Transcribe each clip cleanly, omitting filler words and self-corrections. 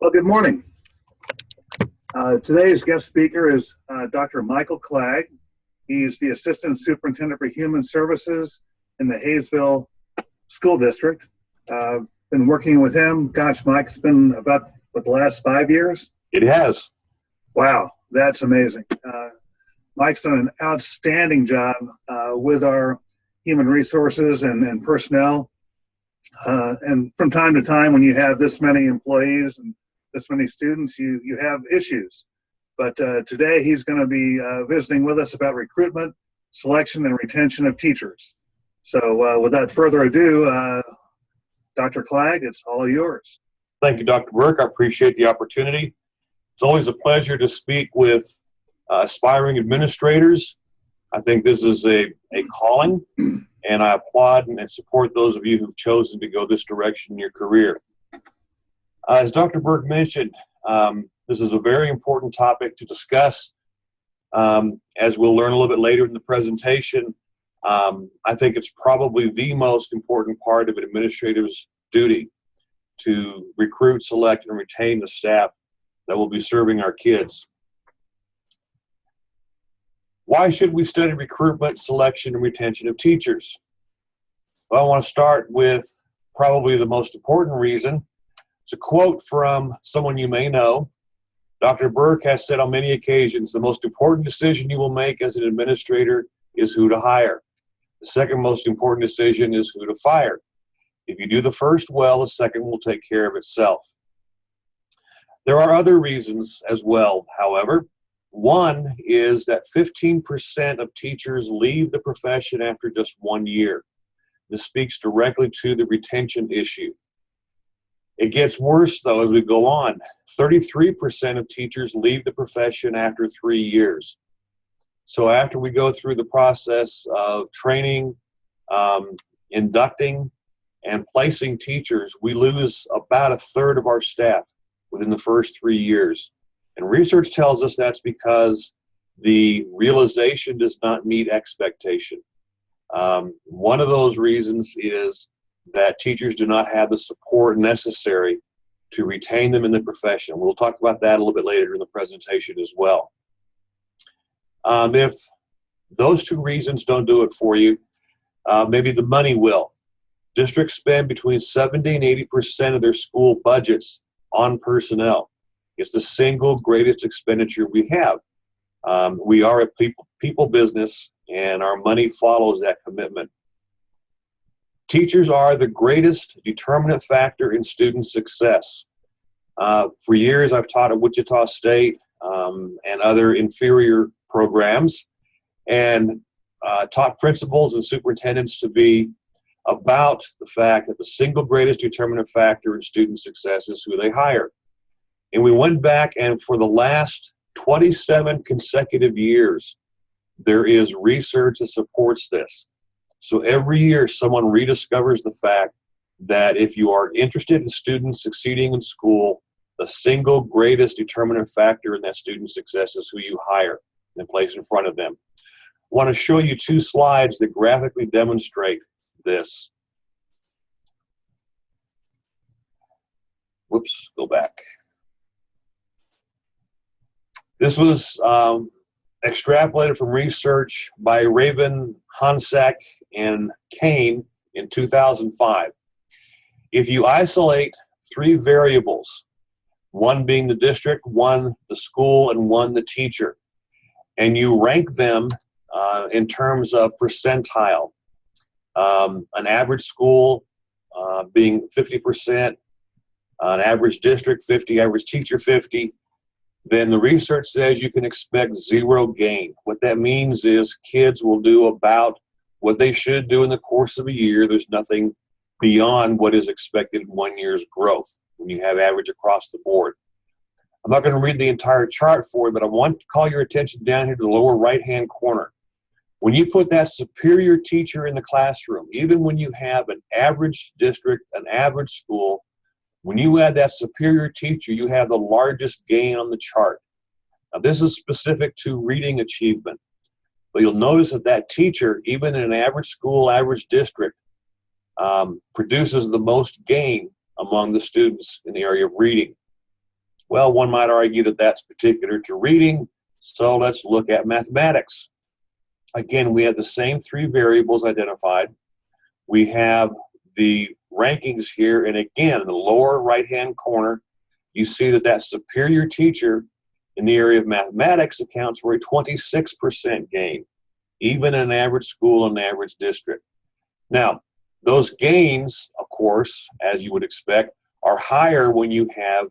Well, good morning. Today's guest speaker is Dr. Michael Clagg. He's the Assistant Superintendent for Human Services in the Hayesville School District. Been working with him, gosh, Mike, it's been about the last 5 years? It has. Wow, that's amazing. Mike's done an outstanding job with our human resources and personnel. And from time to time, when you have this many employees and this many students, you have issues. But today he's going to be visiting with us about recruitment, selection, and retention of teachers. So without further ado, Dr. Clagg, it's all yours. Thank you, Dr. Burke. I appreciate the opportunity. It's always a pleasure to speak with aspiring administrators. I think this is a calling, and I applaud and support those of you who've chosen to go this direction in your career. As Dr. Burke mentioned, this is a very important topic to discuss. As we'll learn a little bit later in the presentation, I think it's probably the most important part of an administrator's duty to recruit, select, and retain the staff that will be serving our kids. Why should we study recruitment, selection, and retention of teachers? Well, I want to start with probably the most important reason. It's a quote from someone you may know. Dr. Burke has said on many occasions, the most important decision you will make as an administrator is who to hire. The second most important decision is who to fire. If you do the first well, the second will take care of itself. There are other reasons as well, however. One is that 15% of teachers leave the profession after just 1 year. This speaks directly to the retention issue. It gets worse, though, as we go on. 33% of teachers leave the profession after 3 years. So after we go through the process of training, inducting, and placing teachers, we lose about a third of our staff within the first 3 years. And research tells us that's because the realization does not meet expectation. One of those reasons is that teachers do not have the support necessary to retain them in the profession. We'll talk about that a little bit later in the presentation as well. If those two reasons don't do it for you, maybe the money will. Districts spend between 70 and 80% of their school budgets on personnel. It's the single greatest expenditure we have. We are a people business, and our money follows that commitment. Teachers are the greatest determinant factor in student success. For years, I've taught at Wichita State and other inferior programs, and taught principals and superintendents to be about the fact that the single greatest determinant factor in student success is who they hire. And we went back, and for the last 27 consecutive years, there is research that supports this. So every year, someone rediscovers the fact that if you are interested in students succeeding in school, the single greatest determinant factor in that student success is who you hire and place in front of them. I want to show you two slides that graphically demonstrate this. Whoops, go back. This was extrapolated from research by Raven, Hansack, and Kane in 2005. If you isolate three variables, one being the district, one the school, and one the teacher, and you rank them in terms of percentile, an average school being 50%, an average district 50, average teacher 50, then the research says you can expect zero gain. What that means is kids will do about what they should do in the course of a year. There's nothing beyond what is expected in 1 year's growth when you have average across the board. I'm not going to read the entire chart for you, but I want to call your attention down here to the lower right-hand corner. When you put that superior teacher in the classroom, even when you have an average district, an average school, when you add that superior teacher, you have the largest gain on the chart. Now, this is specific to reading achievement, but you'll notice that that teacher, even in an average school, average district, produces the most gain among the students in the area of reading. Well, one might argue that that's particular to reading, so let's look at mathematics. Again, we have the same three variables identified. We have the rankings here, and again, in the lower right-hand corner, you see that that superior teacher in the area of mathematics accounts for a 26% gain, even in an average school and average district. Now, those gains, of course, as you would expect, are higher when you have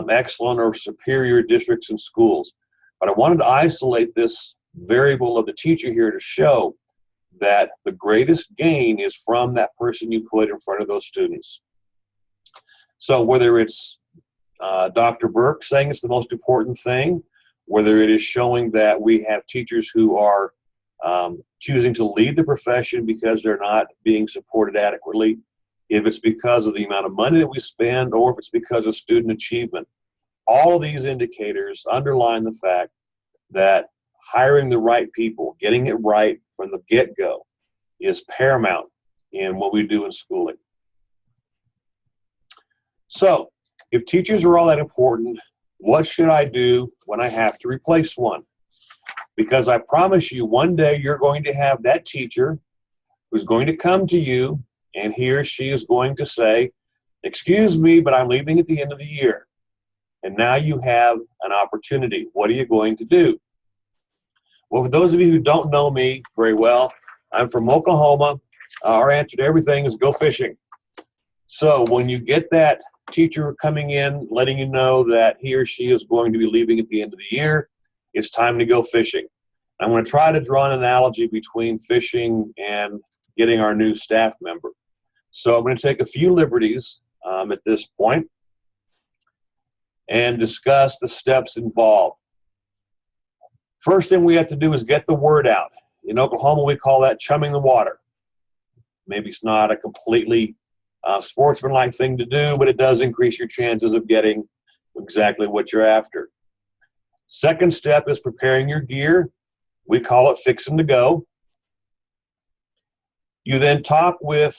excellent or superior districts and schools. But I wanted to isolate this variable of the teacher here to show that the greatest gain is from that person you put in front of those students. So whether it's Dr. Burke saying it's the most important thing, whether it is showing that we have teachers who are choosing to leave the profession because they're not being supported adequately, if it's because of the amount of money that we spend, or if it's because of student achievement, all of these indicators underline the fact that hiring the right people, getting it right from the get-go, is paramount in what we do in schooling. So, if teachers are all that important, what should I do when I have to replace one? Because I promise you, one day you're going to have that teacher who's going to come to you, and he or she is going to say, "Excuse me, but I'm leaving at the end of the year." And now you have an opportunity. What are you going to do? Well, for those of you who don't know me very well, I'm from Oklahoma. Our answer to everything is go fishing. So when you get that teacher coming in, letting you know that he or she is going to be leaving at the end of the year, it's time to go fishing. I'm going to try to draw an analogy between fishing and getting our new staff member. So I'm going to take a few liberties at this point and discuss the steps involved. First thing we have to do is get the word out. In Oklahoma, we call that chumming the water. Maybe it's not a completely sportsmanlike thing to do, but it does increase your chances of getting exactly what you're after. Second step is preparing your gear. We call it fixing to go. You then talk with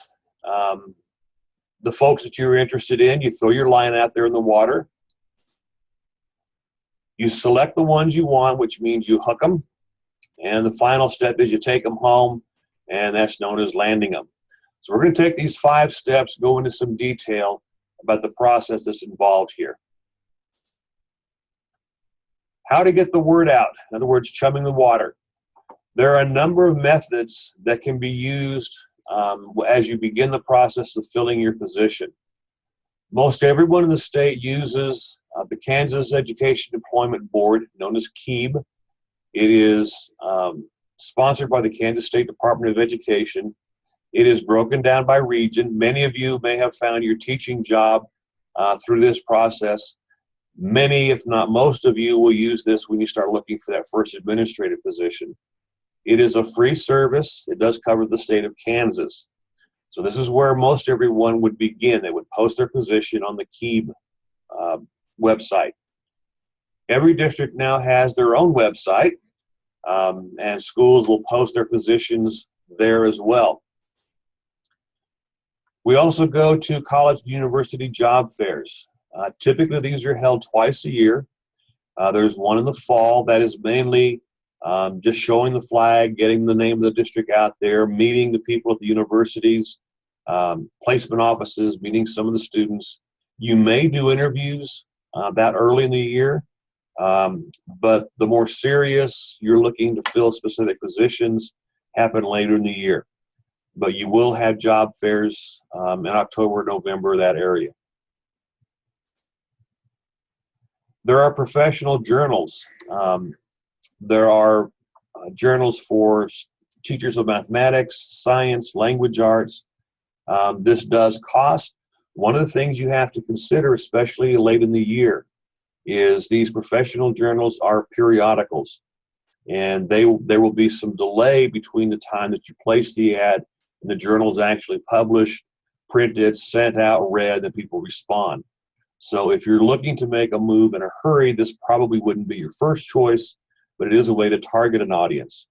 the folks that you're interested in. You throw your line out there in the water. You select the ones you want, which means you hook them. And the final step is you take them home, and that's known as landing them. So we're going to take these 5 steps, go into some detail about the process that's involved here. How to get the word out, in other words, chumming the water. There are a number of methods that can be used as you begin the process of filling your position. Most everyone in the state uses the Kansas Education Employment Board, known as KEEB. It is sponsored by the Kansas State Department of Education. It is broken down by region. Many of you may have found your teaching job through this process. Many, if not most of you, will use this when you start looking for that first administrative position. It is a free service. It does cover the state of Kansas. So this is where most everyone would begin. They would post their position on the KEEB website. Every district now has their own website, and schools will post their positions there as well. We also go to college and university job fairs. Typically, these are held twice a year. There's one in the fall that is mainly just showing the flag, getting the name of the district out there, meeting the people at the universities, placement offices, meeting some of the students. You may do interviews that early in the year, but the more serious, you're looking to fill specific positions, happen later in the year. But you will have job fairs in October, November, that area. There are professional journals. There are journals for teachers of mathematics, science, language arts. This does cost. One of the things you have to consider, especially late in the year, is these professional journals are periodicals. And there will be some delay between the time that you place the ad and the journal is actually published, printed, sent out, read, and people respond. So if you're looking to make a move in a hurry, this probably wouldn't be your first choice, but it is a way to target an audience.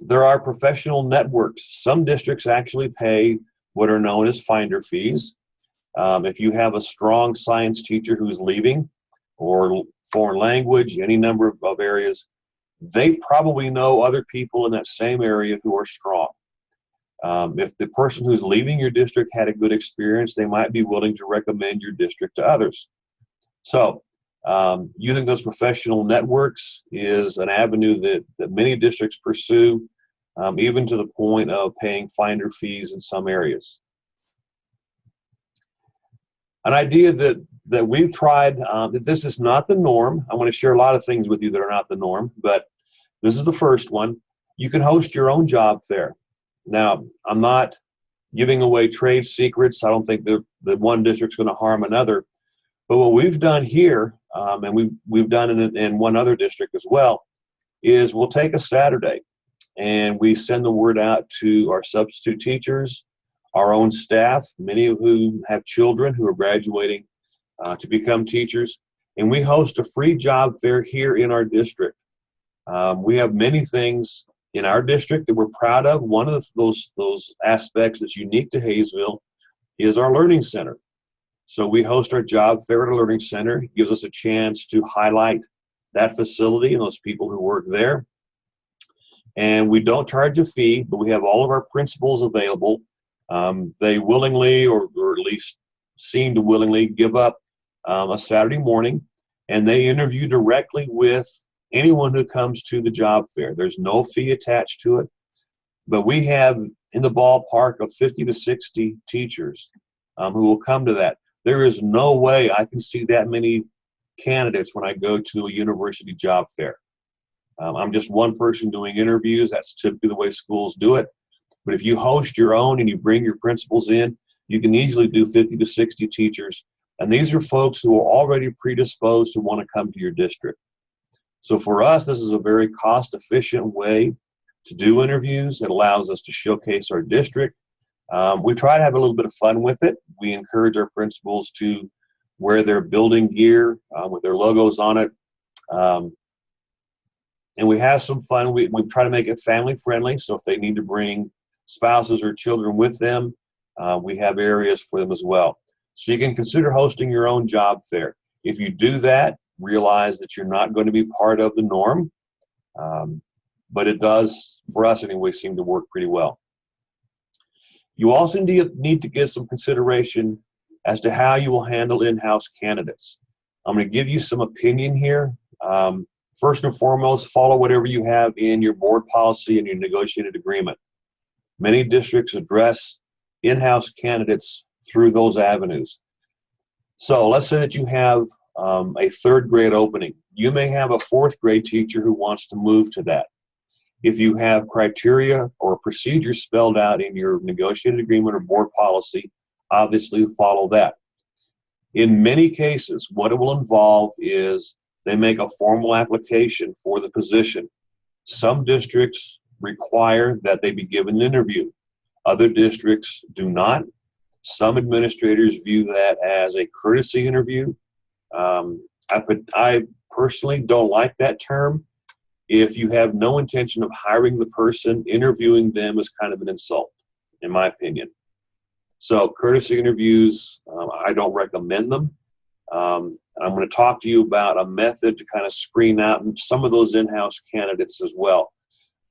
There are professional networks. Some districts actually pay what are known as finder fees. If you have a strong science teacher who's leaving, or foreign language, any number of areas, they probably know other people in that same area who are strong. If the person who's leaving your district had a good experience, they might be willing to recommend your district to others. So using those professional networks is an avenue that many districts pursue, even to the point of paying finder fees in some areas. An idea that we've tried, that this is not the norm. I want to share a lot of things with you that are not the norm, but this is the first one. You can host your own job fair. Now, I'm not giving away trade secrets. I don't think that one district's going to harm another. But what we've done here, and we've done in one other district as well, is we'll take a Saturday and we send the word out to our substitute teachers, our own staff, many of whom have children who are graduating to become teachers, and we host a free job fair here in our district. We have many things in our district that we're proud of. One of those aspects that's unique to Hayesville is our learning center. So we host our job fair at a learning center. It gives us a chance to highlight that facility and those people who work there. And we don't charge a fee, but we have all of our principals available. They willingly, or at least seem to willingly, give up a Saturday morning, and they interview directly with anyone who comes to the job fair. There's no fee attached to it, but we have in the ballpark of 50 to 60 teachers who will come to that. There is no way I can see that many candidates when I go to a university job fair. I'm just one person doing interviews. That's typically the way schools do it. But if you host your own and you bring your principals in, you can easily do 50 to 60 teachers. And these are folks who are already predisposed to want to come to your district. So for us, this is a very cost-efficient way to do interviews. It allows us to showcase our district. We try to have a little bit of fun with it. We encourage our principals to wear their building gear with their logos on it. And we have some fun. We try to make it family friendly. So if they need to bring spouses or children with them, we have areas for them as well. So you can consider hosting your own job fair. If you do that, realize that you're not going to be part of the norm, but it does, for us anyway, seem to work pretty well. You also need to give some consideration as to how you will handle in-house candidates. I'm going to give you some opinion here. First and foremost, follow whatever you have in your board policy and your negotiated agreement. Many districts address in-house candidates through those avenues. So let's say that you have a third grade opening. You may have a fourth grade teacher who wants to move to that. If you have criteria or procedures spelled out in your negotiated agreement or board policy, obviously follow that. In many cases, what it will involve is they make a formal application for the position. Some districts require that they be given an interview. Other districts do not. Some administrators view that as a courtesy interview. I personally don't like that term. If you have no intention of hiring the person, interviewing them is kind of an insult, in my opinion. So courtesy interviews, I don't recommend them. I'm going to talk to you about a method to kind of screen out some of those in-house candidates as well.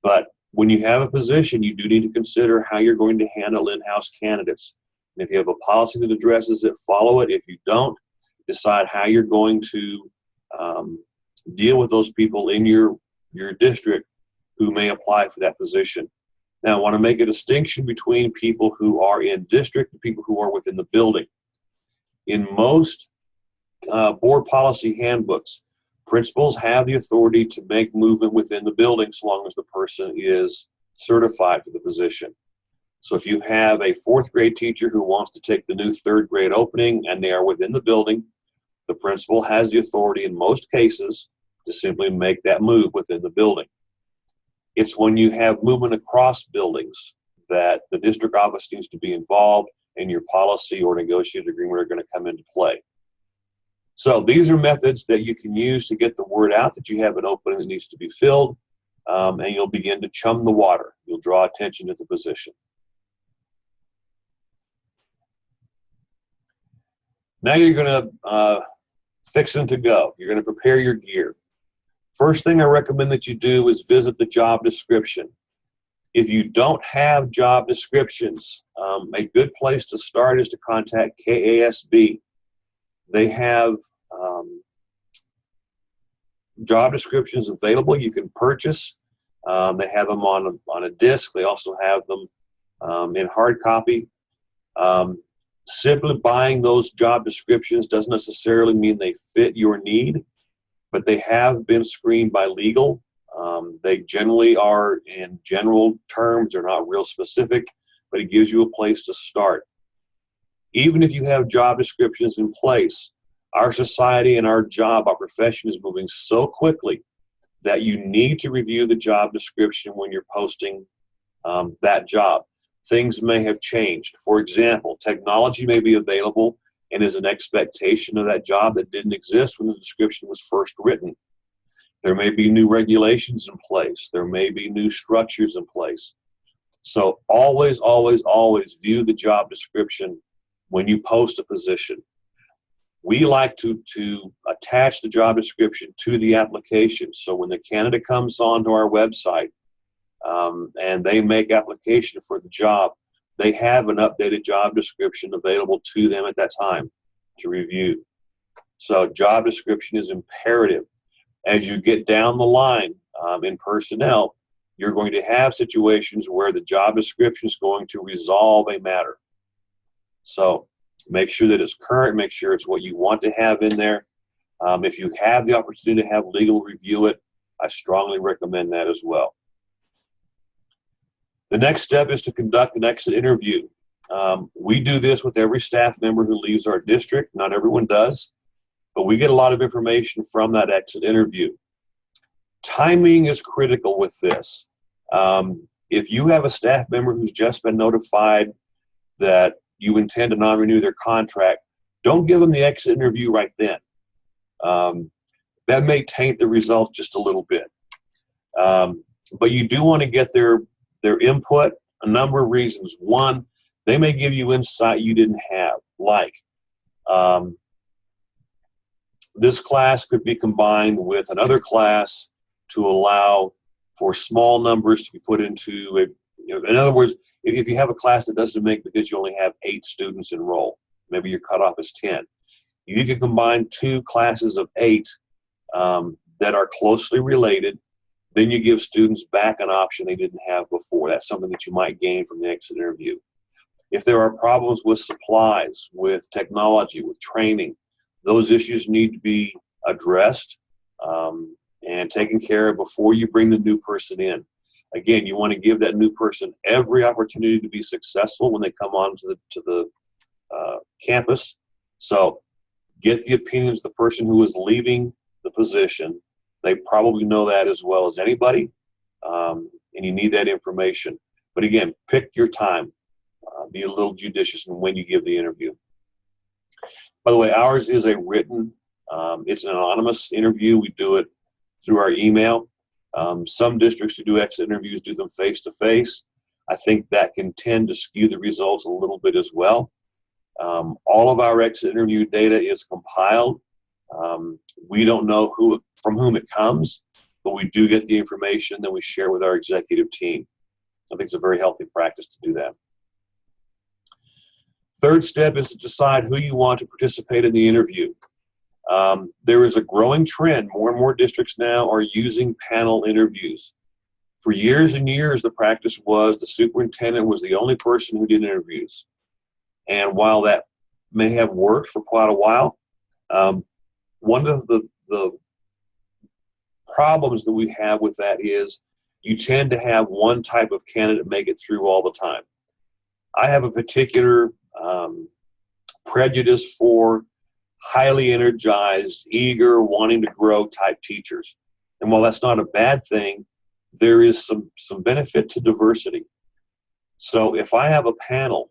But when you have a position, you do need to consider how you're going to handle in-house candidates. And if you have a policy that addresses it, follow it. If you don't, decide how you're going to deal with those people in your district who may apply for that position. Now, I want to make a distinction between people who are in district and people who are within the building. In most board policy handbooks, principals have the authority to make movement within the building so long as the person is certified for the position. So if you have a fourth grade teacher who wants to take the new third grade opening and they are within the building, the principal has the authority in most cases to simply make that move within the building. It's when you have movement across buildings that the district office needs to be involved and your policy or negotiated agreement are going to come into play. So these are methods that you can use to get the word out that you have an opening that needs to be filled, and you'll begin to chum the water. You'll draw attention to the position. Now you're going to fixing to go. You're going to prepare your gear. First thing I recommend that you do is visit the job description. If you don't have job descriptions, a good place to start is to contact KASB. They have job descriptions available you can purchase. They have them on a disc. They also have them in hard copy. Simply buying those job descriptions doesn't necessarily mean they fit your need, but they have been screened by legal. They generally are in general terms. They're not real specific, but it gives you a place to start. Even if you have job descriptions in place, our society and our job, our profession is moving so quickly that you need to review the job description when you're posting that job. Things may have changed. For example, technology may be available and is an expectation of that job that didn't exist when the description was first written. There may be new regulations in place. There may be new structures in place. So always, always, always view the job description when you post a position. We like to attach the job description to the application. So when the candidate comes onto our website and they make application for the job, they have an updated job description available to them at that time to review. So job description is imperative. As you get down the line in personnel, you're going to have situations where the job description is going to resolve a matter. So make sure that it's current, make sure it's what you want to have in there. If you have the opportunity to have legal review it, I strongly recommend that as well. The next step is to conduct an exit interview. We do this with every staff member who leaves our district. Not everyone does, but we get a lot of information from that exit interview. Timing is critical with this. If you have a staff member who's just been notified that you intend to non-renew their contract, don't give them the exit interview right then. That may taint the results just a little bit. But you do want to get their input, a number of reasons. One, they may give you insight you didn't have, like this class could be combined with another class to allow for small numbers to be put into a, in other words, if you have a class that doesn't make because you only have 8 students enrolled, maybe your cutoff is 10. You can combine 2 classes of 8 that are closely related. Then you give students back an option they didn't have before. That's something that you might gain from the exit interview. If there are problems with supplies, with technology, with training, those issues need to be addressed and taken care of before you bring the new person in. Again, you want to give that new person every opportunity to be successful when they come on to the campus. So get the opinions of the person who is leaving the position. They probably know that as well as anybody, and you need that information. But again, pick your time. Be a little judicious in when you give the interview. By the way, ours is a written, it's an anonymous interview. We do it through our email. Some districts who do exit interviews do them face-to-face. I think that can tend to skew the results a little bit as well. All of our exit interview data is compiled. We don't know from whom it comes, but we do get the information that we share with our executive team. I think it's a very healthy practice to do that. Third step is to decide who you want to participate in the interview. There is a growing trend. More and more districts now are using panel interviews. For years and years, the practice was the superintendent was the only person who did interviews. And while that may have worked for quite a while, one of the problems that we have with that is you tend to have one type of candidate make it through all the time. I have a particular prejudice for highly energized, eager, wanting to grow type teachers. And while that's not a bad thing, there is some benefit to diversity. So if I have a panel,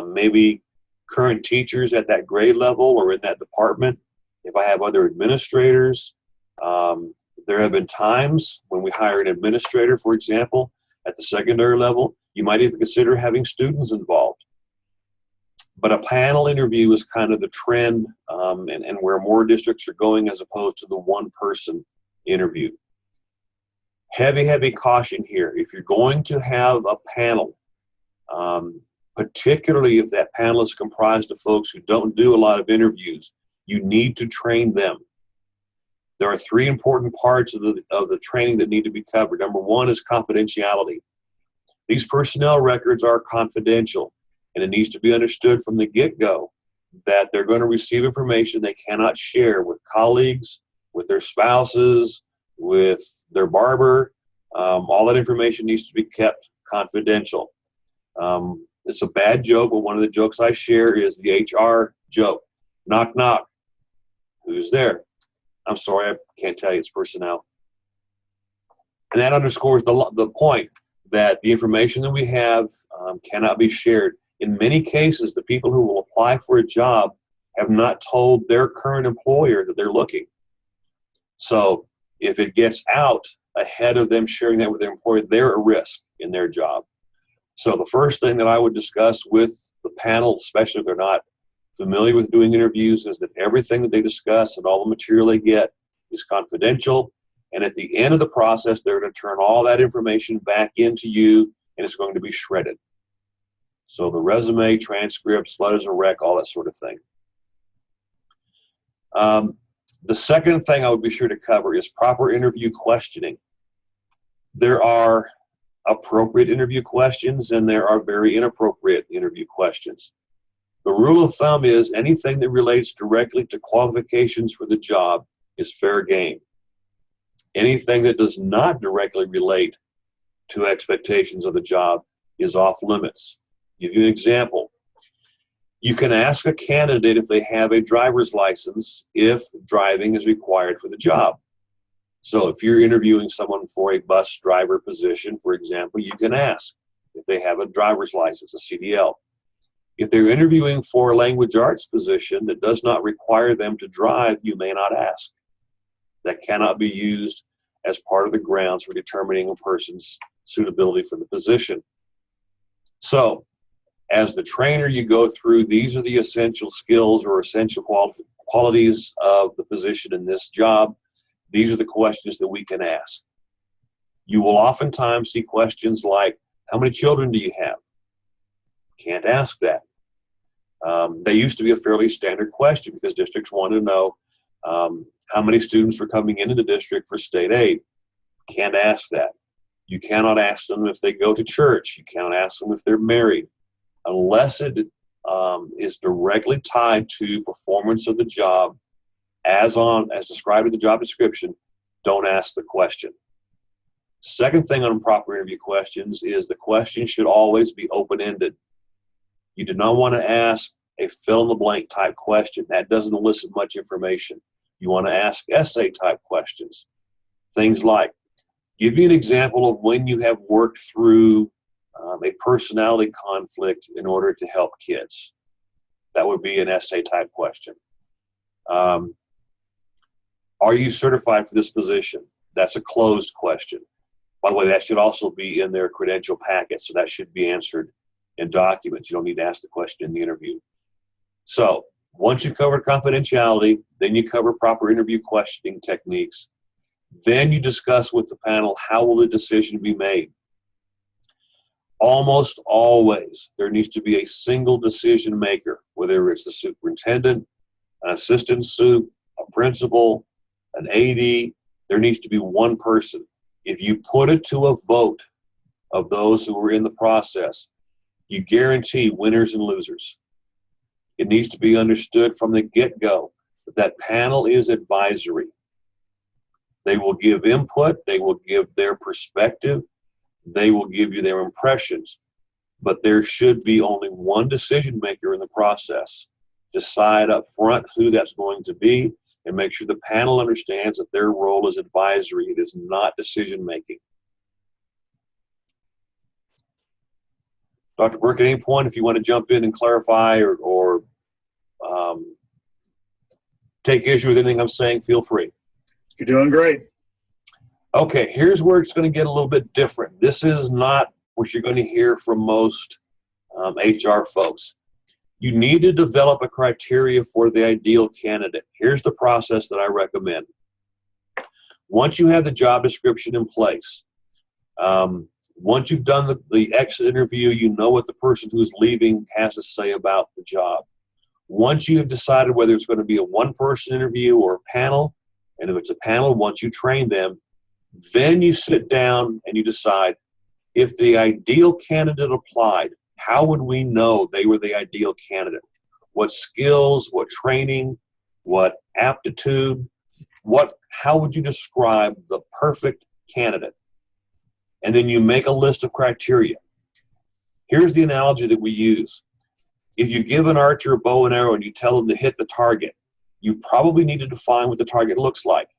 maybe current teachers at that grade level or in that department, if I have other administrators, there have been times when we hire an administrator, for example, at the secondary level, you might even consider having students involved. But a panel interview is kind of the trend, and where more districts are going, as opposed to the one-person interview. Heavy caution here. If you're going to have a panel, particularly if that panel is comprised of folks who don't do a lot of interviews, you need to train them. There are three important parts of the training that need to be covered. Number one is confidentiality. These personnel records are confidential, and it needs to be understood from the get-go that they're going to receive information they cannot share with colleagues, with their spouses, with their barber. All that information needs to be kept confidential. It's a bad joke, but one of the jokes I share is the HR joke. Knock, knock. Who's there? I'm sorry, I can't tell you, it's personnel. And that underscores the point that the information that we have cannot be shared. In many cases, the people who will apply for a job have not told their current employer that they're looking. So if it gets out ahead of them sharing that with their employer, they're at risk in their job. So the first thing that I would discuss with the panel, especially if they're not familiar with doing interviews, is that everything that they discuss and all the material they get is confidential. And at the end of the process, they're going to turn all that information back into you, and it's going to be shredded. So the resume, transcripts, letters of rec, all that sort of thing. The second thing I would be sure to cover is proper interview questioning. There are appropriate interview questions, and there are very inappropriate interview questions. The rule of thumb is anything that relates directly to qualifications for the job is fair game. Anything that does not directly relate to expectations of the job is off limits. Give you an example. You can ask a candidate if they have a driver's license if driving is required for the job. So if you're interviewing someone for a bus driver position, for example, you can ask if they have a driver's license, a CDL. If they're interviewing for a language arts position that does not require them to drive, you may not ask. That cannot be used as part of the grounds for determining a person's suitability for the position. So, as the trainer, you go through, these are the essential skills or essential qualities of the position in this job. These are the questions that we can ask. You will oftentimes see questions like, how many children do you have? Can't ask that. They used to be a fairly standard question because districts wanted to know how many students were coming into the district for state aid. Can't ask that. You cannot ask them if they go to church. You cannot ask them if they're married. Unless it is directly tied to performance of the job as described in the job description, don't ask the question. Second thing on proper interview questions is the question should always be open-ended. You do not want to ask a fill-in-the-blank type question. That doesn't elicit much information. You want to ask essay type questions. Things like, give me an example of when you have worked through a personality conflict in order to help kids. That would be an essay type question. Are you certified for this position? That's a closed question. By the way, that should also be in their credential packet, so that should be answered in documents. You don't need to ask the question in the interview. So once you've covered confidentiality, then you cover proper interview questioning techniques. Then you discuss with the panel, how will the decision be made? Almost always, there needs to be a single decision maker, whether it's the superintendent, an assistant sup, a principal, an AD. There needs to be one person. If you put it to a vote of those who were in the process, you guarantee winners and losers. It needs to be understood from the get-go that that panel is advisory. They will give input, they will give their perspective, they will give you their impressions, but there should be only one decision maker in the process. Decide up front who that's going to be and make sure the panel understands that their role is advisory. It is not decision making. Dr. Burke, at any point, if you want to jump in and clarify or take issue with anything I'm saying, feel free. You're doing great. Okay, here's where it's going to get a little bit different. This is not what you're going to hear from most HR folks. You need to develop a criteria for the ideal candidate. Here's the process that I recommend. Once you have the job description in place, once you've done the exit interview, you know what the person who's leaving has to say about the job. Once you have decided whether it's going to be a one-person interview or a panel, and if it's a panel, once you train them, then you sit down and you decide, if the ideal candidate applied, how would we know they were the ideal candidate? What skills, what training, what aptitude, how would you describe the perfect candidate? And then you make a list of criteria. Here's the analogy that we use. If you give an archer a bow and arrow and you tell them to hit the target, you probably need to define what the target looks like.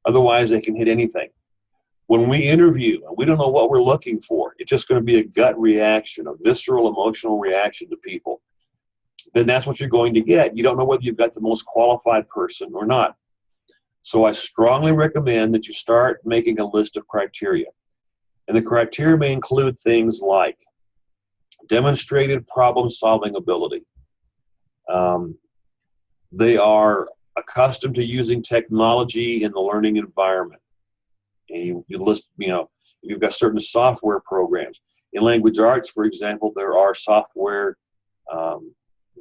Otherwise, they can hit anything. When we interview and we don't know what we're looking for, it's just going to be a gut reaction, a visceral emotional reaction to people. Then that's what you're going to get. You don't know whether you've got the most qualified person or not. So I strongly recommend that you start making a list of criteria. And the criteria may include things like demonstrated problem-solving ability. They are accustomed to using technology in the learning environment. And you list, you've got certain software programs. In language arts, for example, there are software,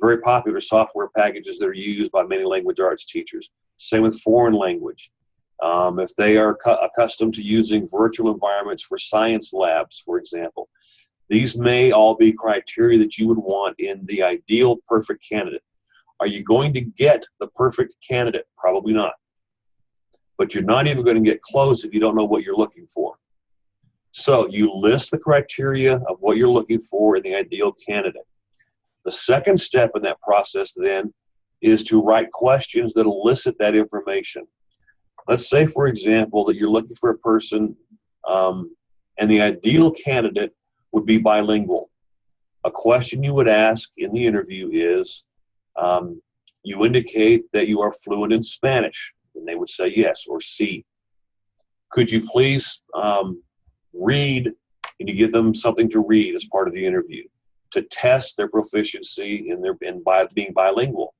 very popular software packages that are used by many language arts teachers. Same with foreign language. If they are accustomed to using virtual environments for science labs, for example, these may all be criteria that you would want in the ideal perfect candidate. Are you going to get the perfect candidate? Probably not. But you're not even going to get close if you don't know what you're looking for. So you list the criteria of what you're looking for in the ideal candidate. The second step in that process then is to write questions that elicit that information. Let's say, for example, that you're looking for a person and the ideal candidate would be bilingual. A question you would ask in the interview is, you indicate that you are fluent in Spanish. And they would say yes, or sí. Could you please read, and you give them something to read as part of the interview to test their proficiency in being bilingual.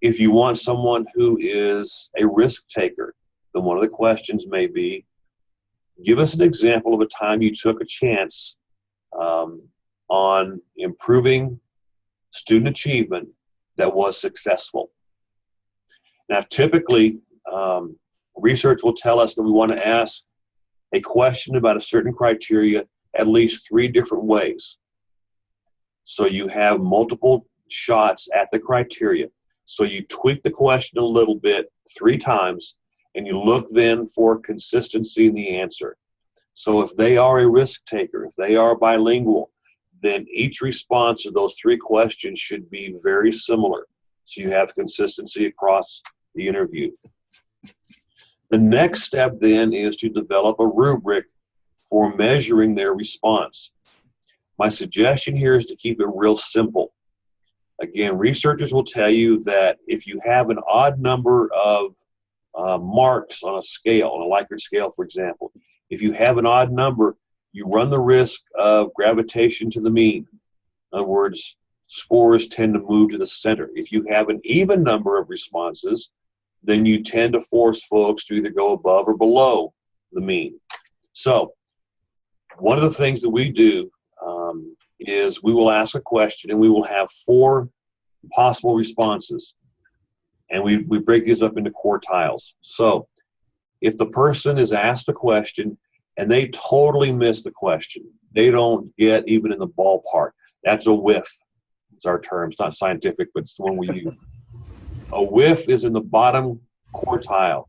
If you want someone who is a risk taker, then one of the questions may be, give us an example of a time you took a chance on improving student achievement that was successful. Now, typically, research will tell us that we want to ask a question about a certain criteria at least 3 different ways. So you have multiple shots at the criteria. So you tweak the question a little bit 3 times, and you look then for consistency in the answer. So if they are a risk taker, if they are bilingual, then each response to those 3 questions should be very similar. So you have consistency across the interview. The next step then is to develop a rubric for measuring their response. My suggestion here is to keep it real simple. Again, researchers will tell you that if you have an odd number of marks on a scale, on a Likert scale, for example, if you have an odd number, you run the risk of gravitation to the mean. In other words, scores tend to move to the center. If you have an even number of responses, then you tend to force folks to either go above or below the mean. So one of the things that we do is we will ask a question and we will have 4 possible responses. And we break these up into quartiles. So if the person is asked a question and they totally miss the question, they don't get even in the ballpark, that's a whiff. It's our term. It's not scientific, but it's the one we use. A whiff is in the bottom quartile.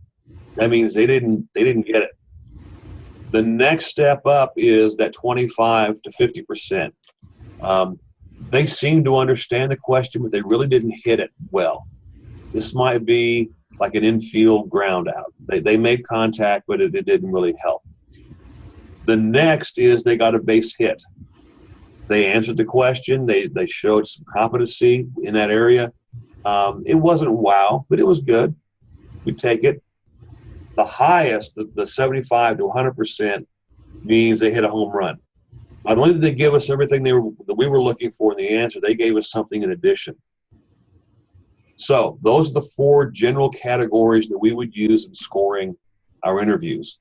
That means they didn't get it. The next step up is that 25 to 50%. They seem to understand the question, but they really didn't hit it well. This might be like an infield ground out. They made contact, but it didn't really help. The next is they got a base hit. They answered the question. They showed some competency in that area. It wasn't wow, but it was good. We take it. The highest, the 75 to 100%, means they hit a home run. Not only did they give us everything that we were looking for in the answer, they gave us something in addition. So those are the 4 general categories that we would use in scoring our interviews.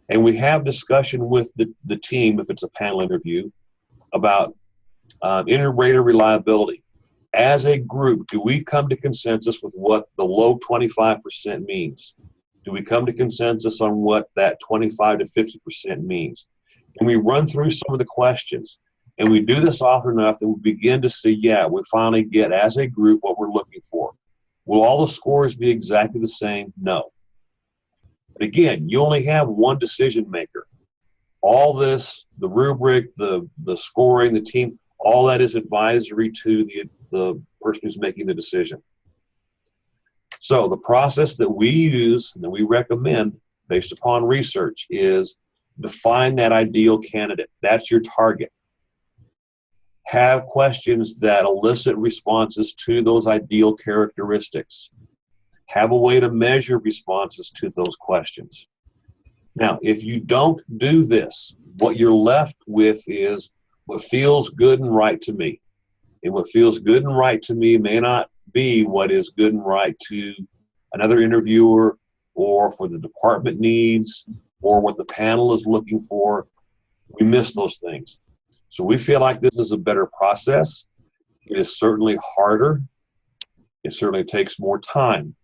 And we have discussion with the team, if it's a panel interview, about inter-rater reliability. As a group, do we come to consensus with what the low 25% means? Do we come to consensus on what that 25 to 50% means? And we run through some of the questions. And we do this often enough that we begin to see, yeah, we finally get, as a group, what we're looking for. Will all the scores be exactly the same? No. But again, you only have one decision maker. All this, the rubric, the scoring, the team, all that is advisory to the person who's making the decision. So the process that we use and that we recommend based upon research is define that ideal candidate. That's your target. Have questions that elicit responses to those ideal characteristics. Have a way to measure responses to those questions. Now, if you don't do this, what you're left with is what feels good and right to me. And what feels good and right to me may not be what is good and right to another interviewer, or for the department needs, or what the panel is looking for. We miss those things. So we feel like this is a better process. It is certainly harder. It certainly takes more time.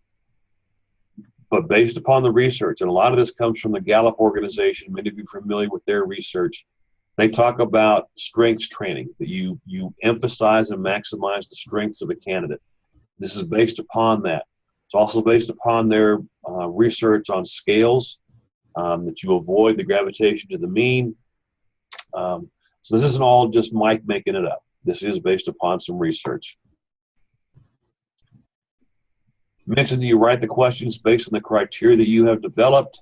But based upon the research, and a lot of this comes from the Gallup organization, many of you are familiar with their research, they talk about strengths training, that you emphasize and maximize the strengths of a candidate. This is based upon that. It's also based upon their research on scales, that you avoid the gravitation to the mean. So this isn't all just Mike making it up. This is based upon some research. Mentioned that you write the questions based on the criteria that you have developed,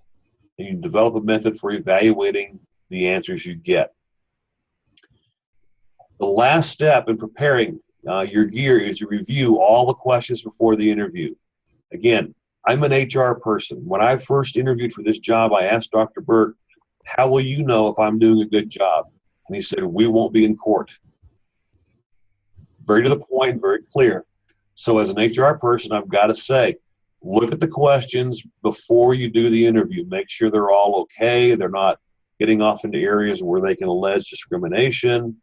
and you develop a method for evaluating the answers you get. The last step in preparing your gear is you review all the questions before the interview. Again, I'm an HR person. When I first interviewed for this job, I asked Dr. Burke, how will you know if I'm doing a good job? And he said, we won't be in court. Very to the point, very clear. So as an HR person, I've got to say, look at the questions before you do the interview. Make sure they're all okay. They're not getting off into areas where they can allege discrimination.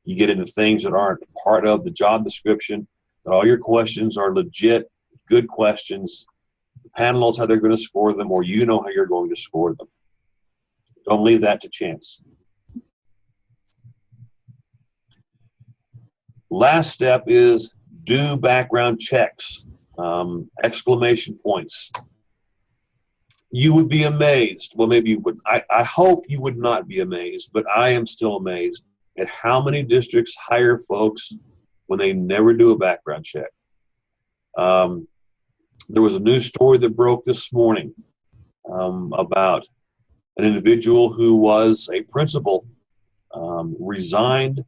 You get into things that aren't part of the job description. That all your questions are legit, good questions. The panel knows how they're going to score them, or you know how you're going to score them. Don't leave that to chance. Last step is do background checks, exclamation points. You would be amazed. Well, maybe you would. I hope you would not be amazed, but I am still amazed at how many districts hire folks when they never do a background check. There was a news story that broke this morning about an individual who was a principal, resigned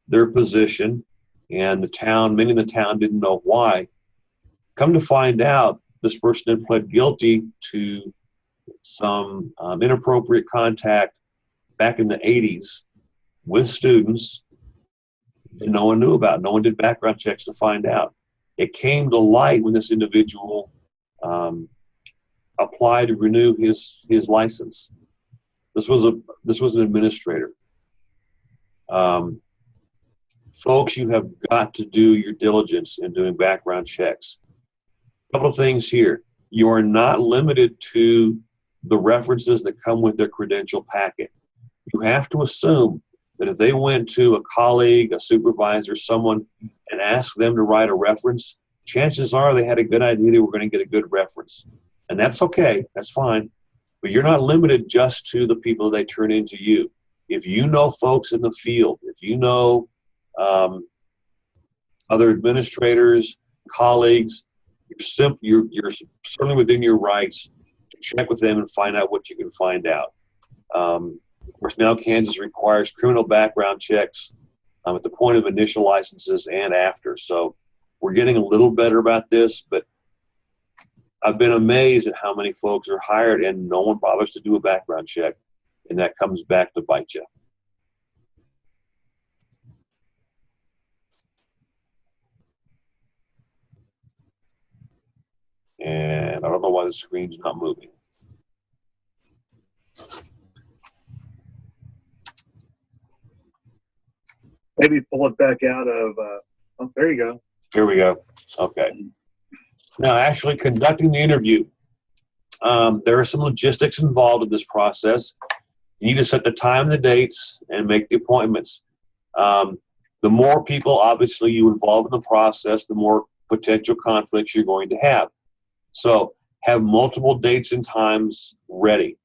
their position, and the town, many in the town didn't know why. Come to find out, this person had pled guilty to some inappropriate contact back in the 80s with students that no one knew about. No one did background checks to find out. It came to light when this individual applied to renew his license. This was an administrator. Folks, you have got to do your diligence in doing background checks. A couple of things here. You are not limited to the references that come with their credential packet. You have to assume that if they went to a colleague, a supervisor, someone, and asked them to write a reference, chances are they had a good idea they were going to get a good reference. And that's okay, that's fine. But you're not limited just to the people they turn into you. If you know folks in the field, if you know other administrators, colleagues, you're certainly within your rights to check with them and find out what you can find out. Of course, now Kansas requires criminal background checks at the point of initial licenses and after. So we're getting a little better about this, but I've been amazed at how many folks are hired and no one bothers to do a background check, and that comes back to bite you. I don't know why the screen's not moving. Maybe pull it back out of, oh, there you go. Here we go. Okay. Now, actually conducting the interview, there are some logistics involved in this process. You need to set the time and the dates and make the appointments. The more people, obviously, you involve in the process, the more potential conflicts you're going to have. So have multiple dates and times ready.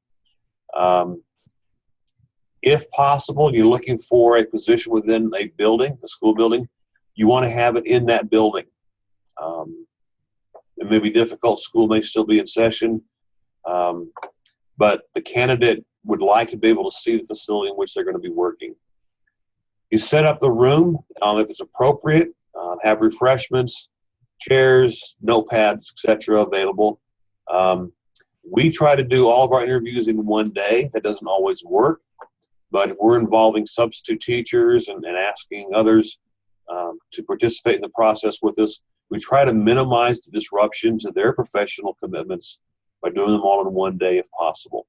If possible, you're looking for a position within a building, a school building, you want to have it in that building. It may be difficult, school may still be in session, but the candidate would like to be able to see the facility in which they're going to be working. You set up the room, if it's appropriate, have refreshments, chairs, notepads, etc. available. We try to do all of our interviews in one day. That doesn't always work, but if we're involving substitute teachers and asking others to participate in the process with us, we try to minimize the disruption to their professional commitments by doing them all in one day if possible.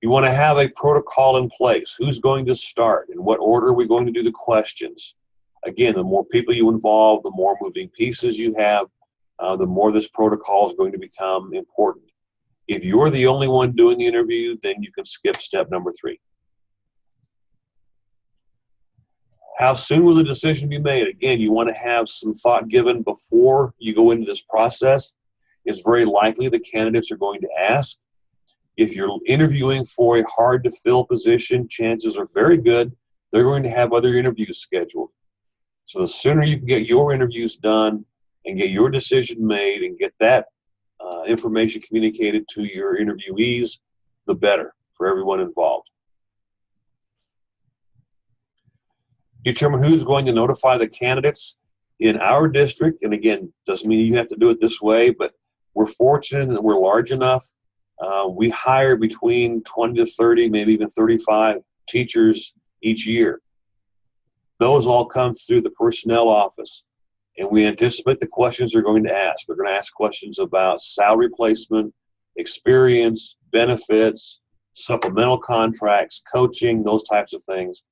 You want to have a protocol in place. Who's going to start? In what order are we going to do the questions? Again, the more people you involve, the more moving pieces you have, the more this protocol is going to become important. If you're the only one doing the interview, then you can skip step number 3. How soon will the decision be made? Again, you want to have some thought given before you go into this process. It's very likely the candidates are going to ask. If you're interviewing for a hard-to-fill position, chances are very good they're going to have other interviews scheduled. So the sooner you can get your interviews done and get your decision made and get that information communicated to your interviewees, the better for everyone involved. Determine who's going to notify the candidates. In our district, and again, doesn't mean you have to do it this way, but we're fortunate that we're large enough. We hire between 20 to 30, maybe even 35 teachers each year. Those all come through the personnel office, and we anticipate the questions they're going to ask. They're going to ask questions about salary placement, experience, benefits, supplemental contracts, coaching, those types of things.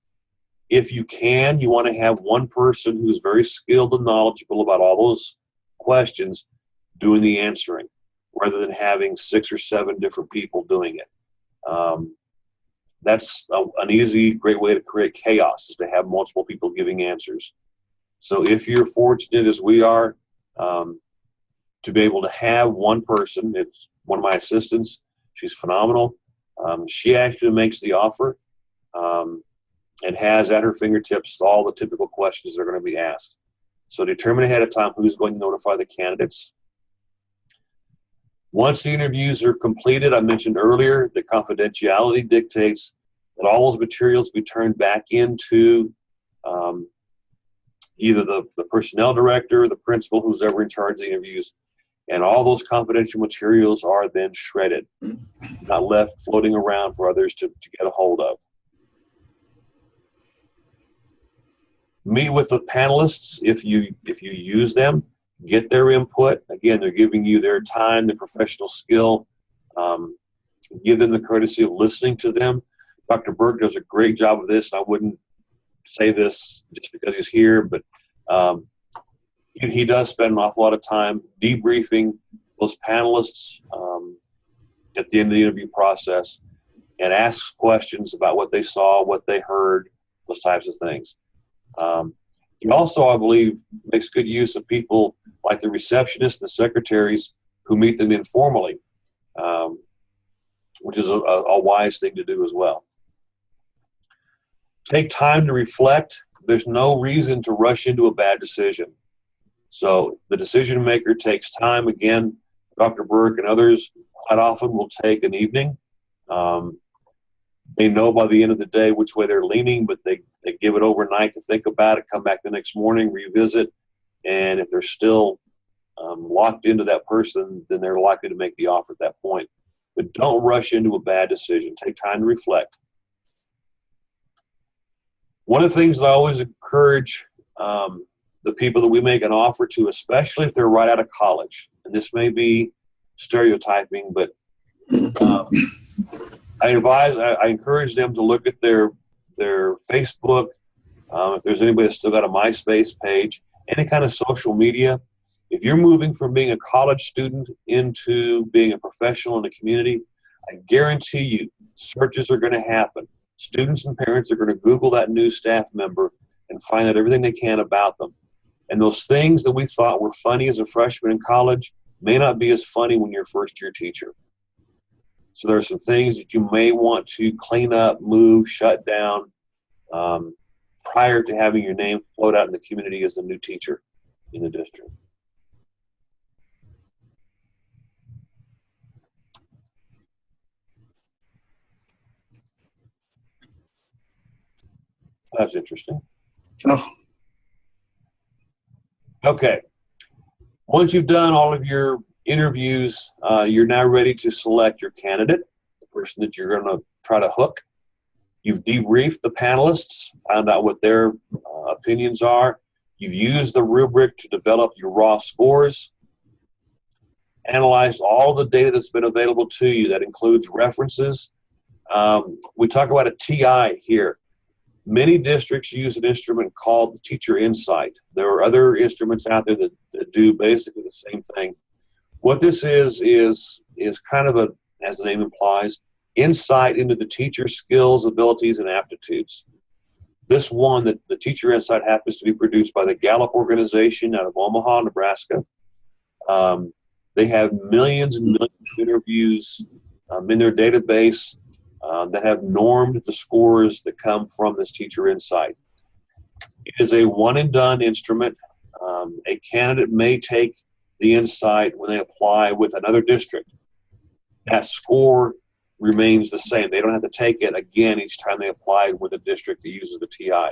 If you can, you want to have one person who's very skilled and knowledgeable about all those questions doing the answering, rather than having 6 or 7 different people doing it. That's an easy, great way to create chaos, is to have multiple people giving answers. So if you're fortunate, as we are, to be able to have one person, it's one of my assistants, she's phenomenal. She actually makes the offer and has at her fingertips all the typical questions that are going to be asked. So determine ahead of time who's going to notify the candidates. Once the interviews are completed, I mentioned earlier that confidentiality dictates that all those materials be turned back into either the personnel director, the principal, who's ever in charge of the interviews, and all those confidential materials are then shredded, not left floating around for others to get a hold of. Meet with the panelists if you use them. Get their input. Again, they're giving you their time, their professional skill. Give them the courtesy of listening to them. Dr. Berg does a great job of this. I wouldn't say this just because he's here, but he does spend an awful lot of time debriefing those panelists at the end of the interview process and asks questions about what they saw, what they heard, those types of things. He also, I believe, makes good use of people like the receptionists and the secretaries who meet them informally, which is a wise thing to do as well. Take time to reflect. There's no reason to rush into a bad decision. So the decision maker takes time. Again, Dr. Burke and others quite often will take an evening. They know by the end of the day which way they're leaning, but they give it overnight to think about it, come back the next morning, revisit, and if they're still locked into that person, then they're likely to make the offer at that point. But don't rush into a bad decision. Take time to reflect. One of the things that I always encourage the people that we make an offer to, especially if they're right out of college, and this may be stereotyping, but I encourage them to look at their Facebook. If there's anybody that's still got a MySpace page, any kind of social media. If you're moving from being a college student into being a professional in the community, I guarantee you searches are going to happen. Students and parents are going to Google that new staff member and find out everything they can about them. And those things that we thought were funny as a freshman in college may not be as funny when you're a first-year teacher. So there are some things that you may want to clean up, move, shut down prior to having your name float out in the community as a new teacher in the district. That's interesting. Oh, Okay. Once you've done all of your interviews, you're now ready to select your candidate, the person that you're going to try to hook. You've debriefed the panelists, found out what their opinions are. You've used the rubric to develop your raw scores, analyzed all the data that's been available to you. That includes references. We talk about a TI here. Many districts use an instrument called the Teacher Insight. There are other instruments out there that do basically the same thing. What this is kind of a, as the name implies, insight into the teacher's skills, abilities, and aptitudes. This one, the Teacher Insight, happens to be produced by the Gallup organization out of Omaha, Nebraska. They have millions and millions of interviews in their database that have normed the scores that come from this Teacher Insight. It is a one-and-done instrument. A candidate may take the insight when they apply with another district. That score remains the same. They don't have to take it again each time they apply with a district that uses the TI.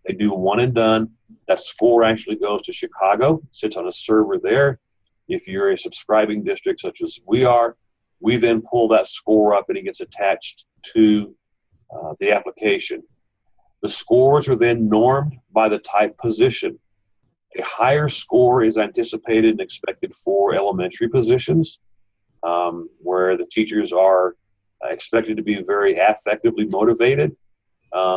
They do one and done. That score actually goes to Chicago, sits on a server there. If you're a subscribing district such as we are, we then pull that score up and it gets attached to the application. The scores are then normed by the type position. A higher score is anticipated and expected for elementary positions, where the teachers are expected to be very affectively motivated.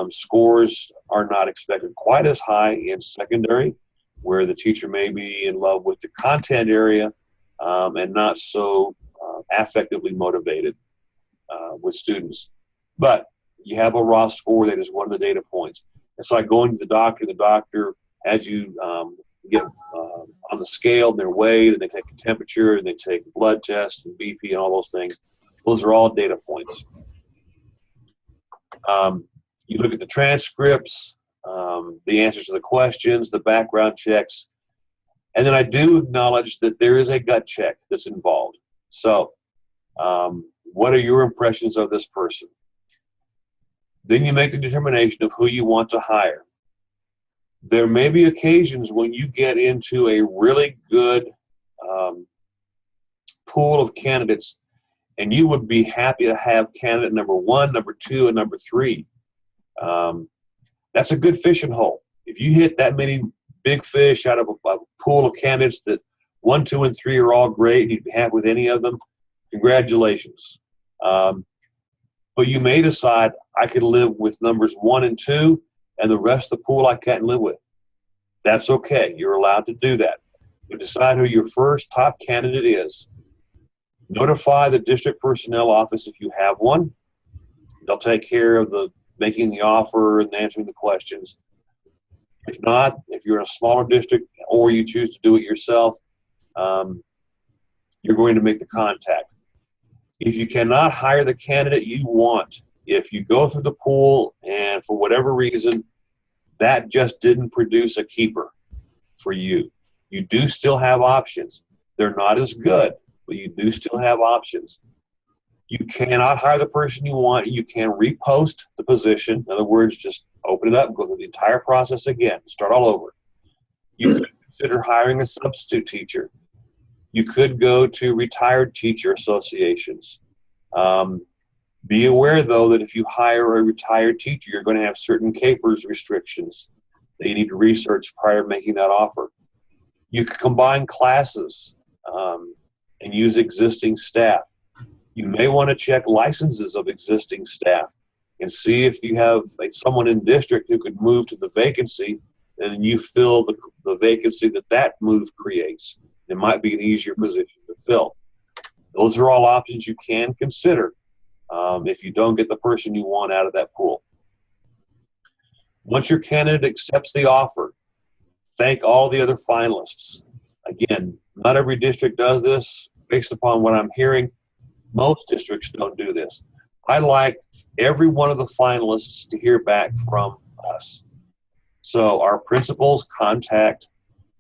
Scores are not expected quite as high in secondary, where the teacher may be in love with the content area and not so affectively motivated with students. But you have a raw score that is one of the data points. It's like going to the doctor. The doctor has you get on the scale, and they're weighed, and they take a temperature, and they take blood tests and BP and all those things. Those are all data points. You look at the transcripts, the answers to the questions, the background checks, and then I do acknowledge that there is a gut check that's involved. So, what are your impressions of this person? Then you make the determination of who you want to hire. There may be occasions when you get into a really good pool of candidates, and you would be happy to have candidate number 1, number 2, and number 3. That's a good fishing hole. If you hit that many big fish out of a pool of candidates that 1, 2, and 3 are all great, and you'd be happy with any of them, congratulations. But you may decide, I could live with numbers 1 and 2, and the rest of the pool I can't live with. That's okay. You're allowed to do that. You decide who your first top candidate is. Notify the district personnel office if you have one. They'll take care of the making the offer and answering the questions. If not, if you're in a smaller district or you choose to do it yourself, you're going to make the contact. If you cannot hire the candidate you want, if you go through the pool and for whatever reason, that just didn't produce a keeper for you, you do still have options. They're not as good, but you do still have options. You cannot hire the person you want. You can repost the position. In other words, just open it up and go through the entire process again, start all over. You could consider hiring a substitute teacher. You could go to retired teacher associations. Be aware, though, that if you hire a retired teacher, you're going to have certain capers restrictions. that you need to research prior to making that offer. You can combine classes and use existing staff. You may want to check licenses of existing staff and see if you have someone in district who could move to the vacancy, and you fill the vacancy that move creates. It might be an easier position to fill. Those are all options you can consider if you don't get the person you want out of that pool. Once your candidate accepts the offer, thank all the other finalists. Again, not every district does this. Based upon what I'm hearing, most districts don't do this. I like every one of the finalists to hear back from us. So our principals contact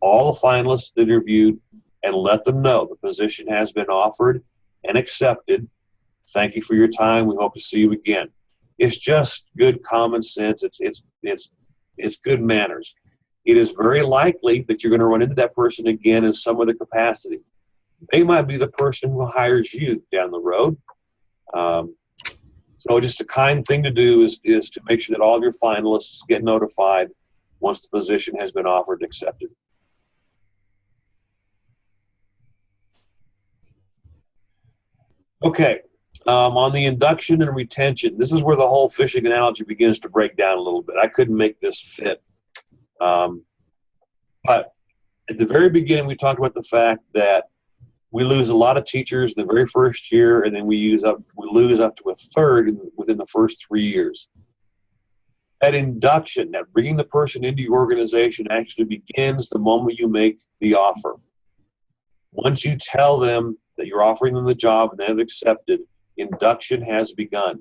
all the finalists that interviewed and let them know the position has been offered and accepted. Thank you for your time. We hope to see you again. It's just good common sense. It's good manners. It is very likely that you're going to run into that person again in some other capacity. They might be the person who hires you down the road. So just a kind thing to do is to make sure that all of your finalists get notified once the position has been offered and accepted. Okay, on the induction and retention, this is where the whole fishing analogy begins to break down a little bit. I couldn't make this fit. But at the very beginning, we talked about the fact that we lose a lot of teachers in the very first year, and then we lose up to a third within the first 3 years. That induction, that bringing the person into your organization, actually begins the moment you make the offer. Once you tell them that you're offering them the job and they've accepted, induction has begun.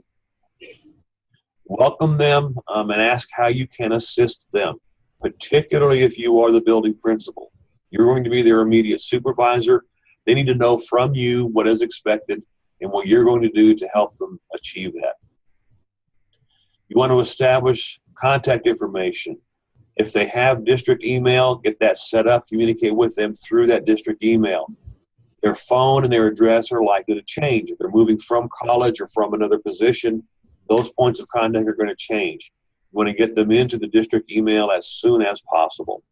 Welcome them and ask how you can assist them, particularly if you are the building principal. You're going to be their immediate supervisor. They need to know from you what is expected and what you're going to do to help them achieve that. You want to establish contact information. If they have district email, get that set up, communicate with them through that district email. Their phone and their address are likely to change. If they're moving from college or from another position, those points of contact are going to change. You want to get them into the district email as soon as possible.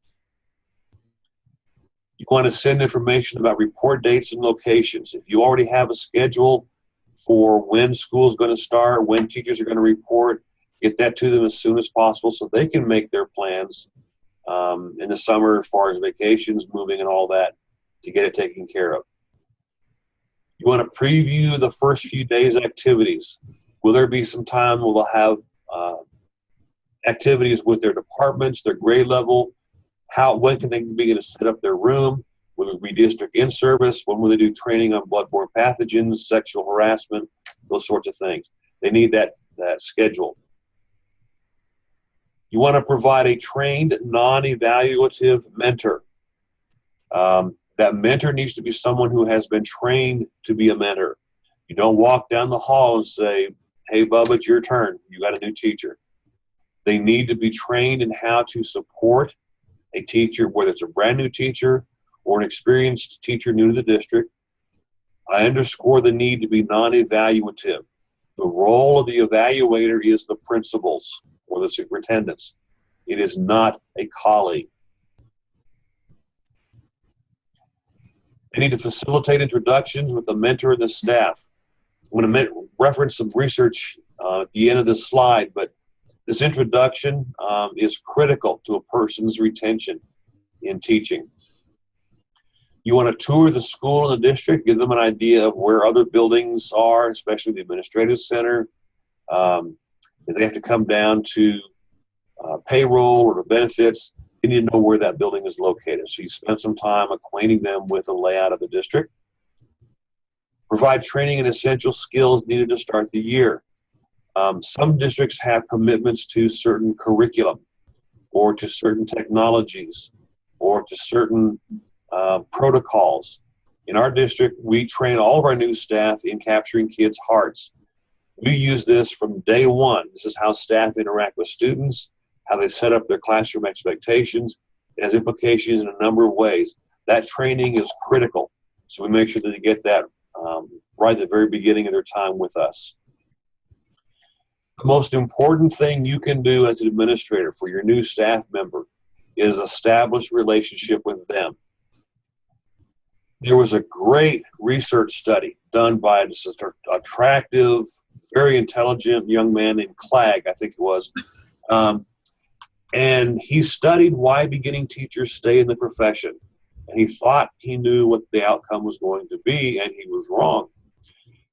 You want to send information about report dates and locations. If you already have a schedule for when school is going to start, when teachers are going to report, get that to them as soon as possible so they can make their plans in the summer as far as vacations, moving, and all that to get it taken care of. You want to preview the first few days' activities. Will there be some time where they'll have activities with their departments, their grade level? When can they begin to set up their room? Will it be district in-service? When will they do training on bloodborne pathogens, sexual harassment, those sorts of things? They need that schedule. You want to provide a trained, non-evaluative mentor. That mentor needs to be someone who has been trained to be a mentor. You don't walk down the hall and say, hey, Bubba, it's your turn. You got a new teacher. They need to be trained in how to support a teacher, whether it's a brand new teacher or an experienced teacher new to the district. I underscore the need to be non-evaluative. The role of the evaluator is the principals or the superintendents. It is not a colleague. They need to facilitate introductions with the mentor and the staff. I'm going to reference some research at the end of this slide, but this introduction is critical to a person's retention in teaching. You want to tour the school and the district, give them an idea of where other buildings are, especially the administrative center. If they have to come down to payroll or to benefits, they need to know where that building is located. So you spend some time acquainting them with the layout of the district. Provide training and essential skills needed to start the year. Some districts have commitments to certain curriculum or to certain technologies or to certain protocols. In our district, we train all of our new staff in capturing kids' hearts. We use this from day one. This is how staff interact with students, how they set up their classroom expectations. It has implications in a number of ways. That training is critical, so we make sure that they get that right at the very beginning of their time with us. The most important thing you can do as an administrator for your new staff member is establish relationship with them. There was a great research study done by this attractive, very intelligent young man named Clagg, I think it was. And he studied why beginning teachers stay in the profession. And he thought he knew what the outcome was going to be, and he was wrong.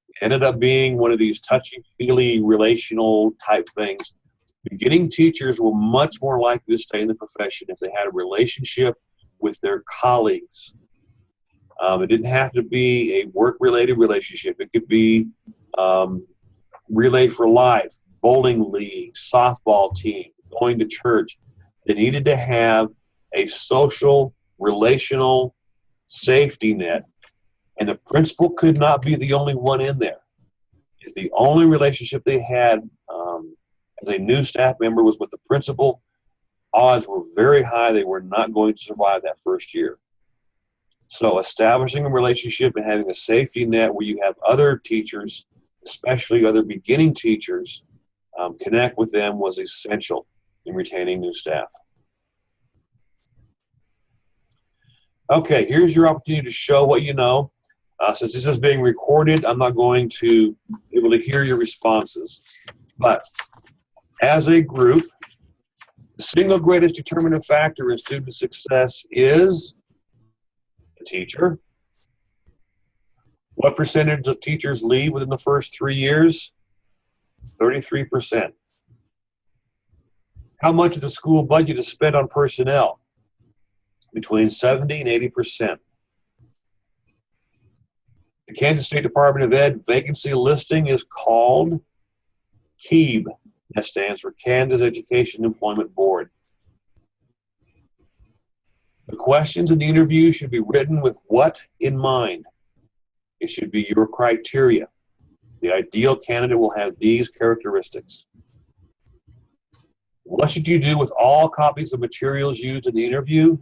It ended up being one of these touchy-feely relational type things. Beginning teachers were much more likely to stay in the profession if they had a relationship with their colleagues. It didn't have to be a work-related relationship. It could be Relay for Life, bowling league, softball team, going to church. They needed to have a social, relational safety net, and the principal could not be the only one in there. If the only relationship they had as a new staff member was with the principal, odds were very high they were not going to survive that first year. So establishing a relationship and having a safety net where you have other teachers, especially other beginning teachers, connect with them was essential in retaining new staff. Okay, here's your opportunity to show what you know. Since this is being recorded, I'm not going to be able to hear your responses. But as a group, the single greatest determinative factor in student success is the teacher. What percentage of teachers leave within the first 3 years? 33%. How much of the school budget is spent on personnel? Between 70 and 80%. The Kansas State Department of Ed vacancy listing is called KEEB. That stands for Kansas Education Employment Board. The questions in the interview should be written with what in mind? It should be your criteria. The ideal candidate will have these characteristics. What should you do with all copies of materials used in the interview?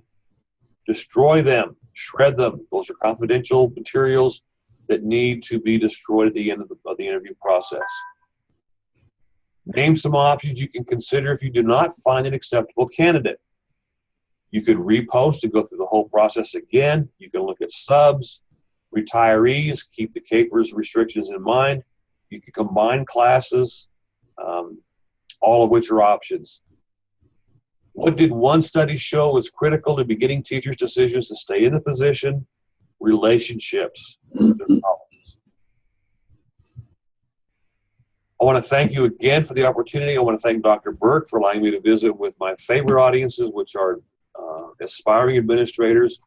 Destroy them, shred them. Those are confidential materials that need to be destroyed at the end of the interview process. Name some options you can consider if you do not find an acceptable candidate. You could repost and go through the whole process again. You can look at subs, retirees, keep the CAPERS restrictions in mind. You can combine classes, all of which are options. What did one study show was critical to beginning teachers' decisions to stay in the position? Relationships. I want to thank you again for the opportunity. I want to thank Dr. Burke for allowing me to visit with my favorite audiences, which are aspiring administrators.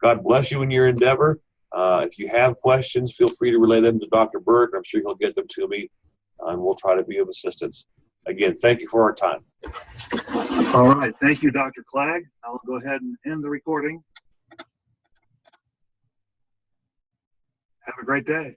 God bless you in your endeavor. If you have questions, feel free to relay them to Dr. Burke. I'm sure he'll get them to me, and we'll try to be of assistance. Again, thank you for our time. All right. Thank you, Dr. Clagg. I'll go ahead and end the recording. Have a great day.